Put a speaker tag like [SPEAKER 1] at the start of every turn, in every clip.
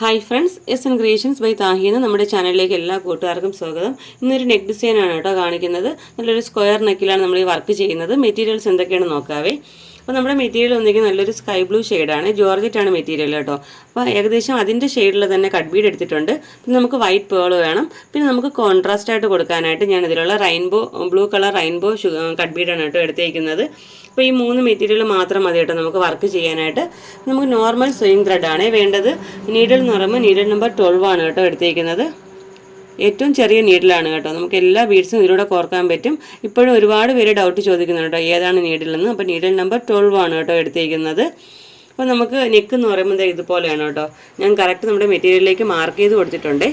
[SPEAKER 1] Hi friends, S N creations by താഹിയെന്ന നമ്മുടെ ചാനലിലേക്ക് എല്ലാ കൂട്ടുകാർക്കും സ്വാഗതം. ഇന്നൊരു നെക്ക് ഡിസൈൻ ആണ് കേട്ടോ കാണിക്കുന്നത്. നല്ലൊരു സ്ക്വയർ നെക്കിലാണ് നമ്മൾ ഈ വർക്ക് ചെയ്യുന്നത്. മെറ്റീരിയൽസ് എന്തൊക്കെയാണ് നോക്കാവേ. അപ്പോൾ നമ്മുടെ മെറ്റീരിയൽ ഒന്നെങ്കിൽ നല്ലൊരു സ്കൈ ബ്ലൂ ഷെയ്ഡാണ്, ജോർജറ്റാണ് മെറ്റീരിയൽ കേട്ടോ. അപ്പോൾ ഏകദേശം അതിൻ്റെ ഷെയ്ഡിൽ തന്നെ കട്ട് ബീഡ് എടുത്തിട്ടുണ്ട്. പിന്നെ നമുക്ക് വൈറ്റ് പേൾ വേണം. പിന്നെ നമുക്ക് കോൺട്രാസ്റ്റ് ആയിട്ട് കൊടുക്കാനായിട്ട് ഞാൻ ഇതിലുള്ള ബ്ലൂ കളർ റെയിൻബോ കട്ട് ബീഡാണ് കേട്ടോ എടുത്തേക്കുന്നത്. അപ്പോൾ ഈ 3 മെറ്റീരിയൽ മാത്രം മതി കേട്ടോ നമുക്ക് വർക്ക് ചെയ്യാനായിട്ട്. നമുക്ക് നോർമൽ സ്വിങ് ത്രെഡാണ് വേണ്ടത്. നീഡിൽ എന്ന് പറയുമ്പോൾ നീഡിൽ നമ്പർ 12 ആണ് കേട്ടോ എടുത്തേക്കുന്നത്. ഏറ്റവും ചെറിയ നീഡിലാണ് കേട്ടോ. നമുക്ക് എല്ലാ ബീഡ്സും ഇതിലൂടെ കോർക്കാൻ പറ്റും. ഇപ്പോഴും ഒരുപാട് പേര് ഡൗട്ട് ചോദിക്കുന്നുണ്ട് കേട്ടോ ഏതാണ് നീഡിലെന്ന്. അപ്പോൾ നീഡിൽ നമ്പർ 12 ആണ് കേട്ടോ എടുത്തേക്കുന്നത്. അപ്പോൾ നമുക്ക് നെക്ക് എന്ന് പറയുമ്പോൾ ഇതുപോലെയാണ് കേട്ടോ. ഞാൻ കറക്റ്റ് നമ്മുടെ മെറ്റീരിയലിലേക്ക് മാർക്ക് ചെയ്ത് കൊടുത്തിട്ടുണ്ട്.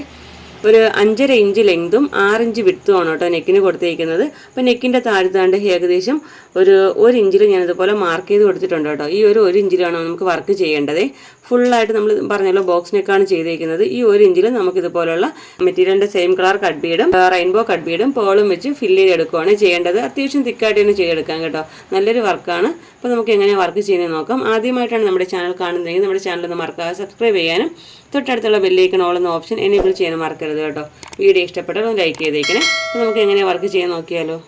[SPEAKER 1] ഒരു 5.5 ഇഞ്ച് ലെങ്തും 6 ഇഞ്ച് വിഡ്ത്തുമാണ് കേട്ടോ നെക്കിന് കൊടുത്തിരിക്കുന്നത്. അപ്പോൾ നെക്കിൻ്റെ താഴ്ത്താണ്ട് ഏകദേശം ഒരു 1 ഇഞ്ചിൽ ഞാനിതുപോലെ മാർക്ക് ചെയ്ത് കൊടുത്തിട്ടുണ്ട് കേട്ടോ. ഈ ഒരു 1 ഇഞ്ചിലാണ് നമുക്ക് വർക്ക് ചെയ്യേണ്ടത്. ഫുള്ളായിട്ട് നമ്മൾ പറഞ്ഞല്ലോ ബോക്സ് നെക്കാണ് ചെയ്തിരിക്കുന്നത്. ഈ 1 ഇഞ്ചിൽ നമുക്കിതുപോലുള്ള മെറ്റീരിയലിൻ്റെ സെയിം കളർ കട്ട് ബീഡും റെയിൻബോ കട്ട് ബീഡും പേളും വെച്ച് ഫില്ല് ചെയ്തെടുക്കുകയാണ് ചെയ്യേണ്ടത്. അത്യാവശ്യം തിക്കായിട്ട് തന്നെ ചെയ്തെടുക്കാം കേട്ടോ. നല്ലൊരു വർക്കാണ്. അപ്പോൾ നമുക്ക് എങ്ങനെ വർക്ക് ചെയ്യുന്നത് നോക്കാം. ആദ്യമായിട്ടാണ് നമ്മുടെ ചാനൽ കാണുന്നതെങ്കിൽ നമ്മുടെ ചാനൽ ഒന്ന് മറക്കാതെ സബ്സ്ക്രൈബ് ചെയ്യാനും തൊട്ടടുത്തുള്ള ബെല്ലൈക്കൺ ഓൾ എന്ന ഓപ്ഷൻ എനേബിൾ ചെയ്യാൻ മറക്കരുത് കേട്ടോ. വീഡിയോ ഇഷ്ടപ്പെട്ടാൽ ഒന്ന് ലൈക്ക് ചെയ്തേക്കണേ. അപ്പോൾ നമുക്ക് എങ്ങനെ വർക്ക് ചെയ്യാൻ നോക്കിയാലോ.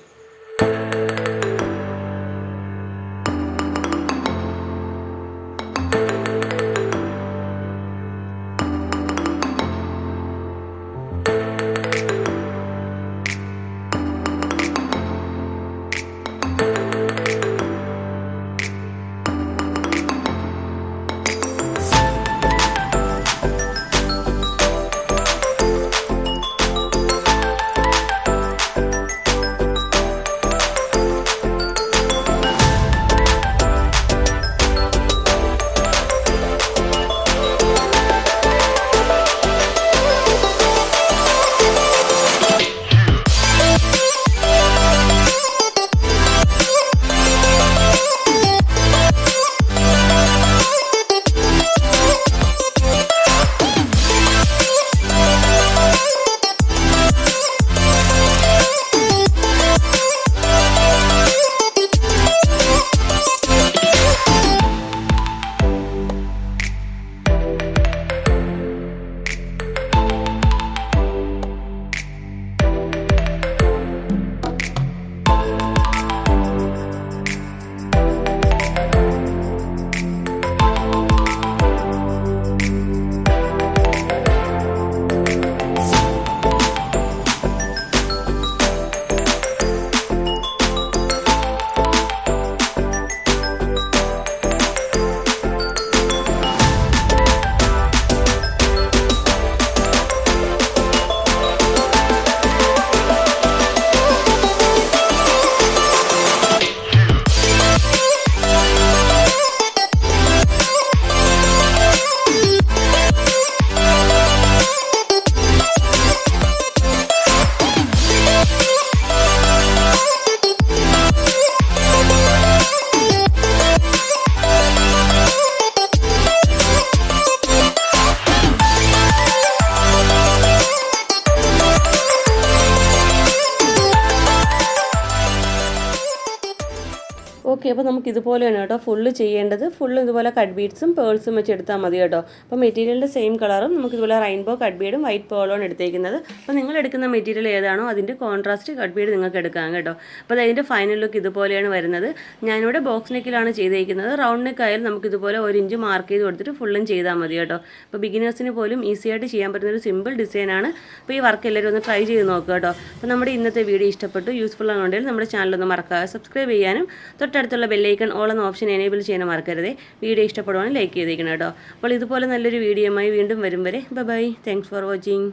[SPEAKER 1] ഓക്കെ, അപ്പോൾ നമുക്ക് ഇതുപോലെയാണ് കേട്ടോ ഫുള്ള് ചെയ്യേണ്ടത്. ഫുള്ള് ഇതുപോലെ കട്ട് ബീഡ്സും പേൾസും വെച്ച് എടുത്താൽ മതി കേട്ടോ. അപ്പോൾ മെറ്റീരിയലിൻ്റെ സെയിം കളറും നമുക്ക് ഇതുപോലെ റെയിൻബോ കട്ട് ബീഡും വൈറ്റ് പേളാണ് എടുത്തേക്കുന്നത്. അപ്പോൾ നിങ്ങൾ എടുക്കുന്ന മെറ്റീരിയൽ ഏതാണോ അതിൻ്റെ കോൺട്രാസ്റ്റ് കട്ട് ബീഡ് നിങ്ങൾക്ക് എടുക്കാം കേട്ടോ. അപ്പോൾ അതിൻ്റെ ഫൈനൽ ലുക്ക് ഇതുപോലെയാണ് വരുന്നത്. ഞാനിവിടെ ബോക്സ് നെക്കിലാണ് ചെയ്തേക്കുന്നത്. റൗണ്ട് നെക്ക് ആയാലും നമുക്ക് ഇതുപോലെ 1 ഇഞ്ച് മാർക്ക് ചെയ്ത് കൊടുത്തിട്ട് ഫുള്ളും ചെയ്താൽ മതി കേട്ടോ. അപ്പോൾ ബിഗിനേഴ്സിന് പോലും ഈസി ആയിട്ട് ചെയ്യാൻ പറ്റുന്ന ഒരു സിമ്പിൾ ഡിസൈനാണ്. അപ്പോൾ ഈ വർക്ക് എല്ലാവരും ഒന്ന് ട്രൈ ചെയ്ത് നോക്കുക കേട്ടോ. അപ്പോൾ നമ്മുടെ ഇന്നത്തെ വീഡിയോ ഇഷ്ടപ്പെട്ടു, യൂസ്ഫുൾ ആണെന്നുണ്ടെങ്കിൽ നമ്മുടെ ചാനലൊന്ന് മറക്കാതെ സബ്സ്ക്രൈബ് ചെയ്യാനും തൊട്ടടുത്തുള്ള ബെല്ലൈക്കൺ ഓൾ എന്ന ഓപ്ഷൻ എനേബിൾ ചെയ്യാൻ മറക്കരുത്. വീഡിയോ ഇഷ്ടപ്പെടുവാണെങ്കിൽ ലൈക്ക് ചെയ്തേക്കണം കേട്ടോ. അപ്പോൾ ഇതുപോലെ നല്ലൊരു വീഡിയോയുമായി വീണ്ടും വരും വരെ ബൈ. Thanks for watching.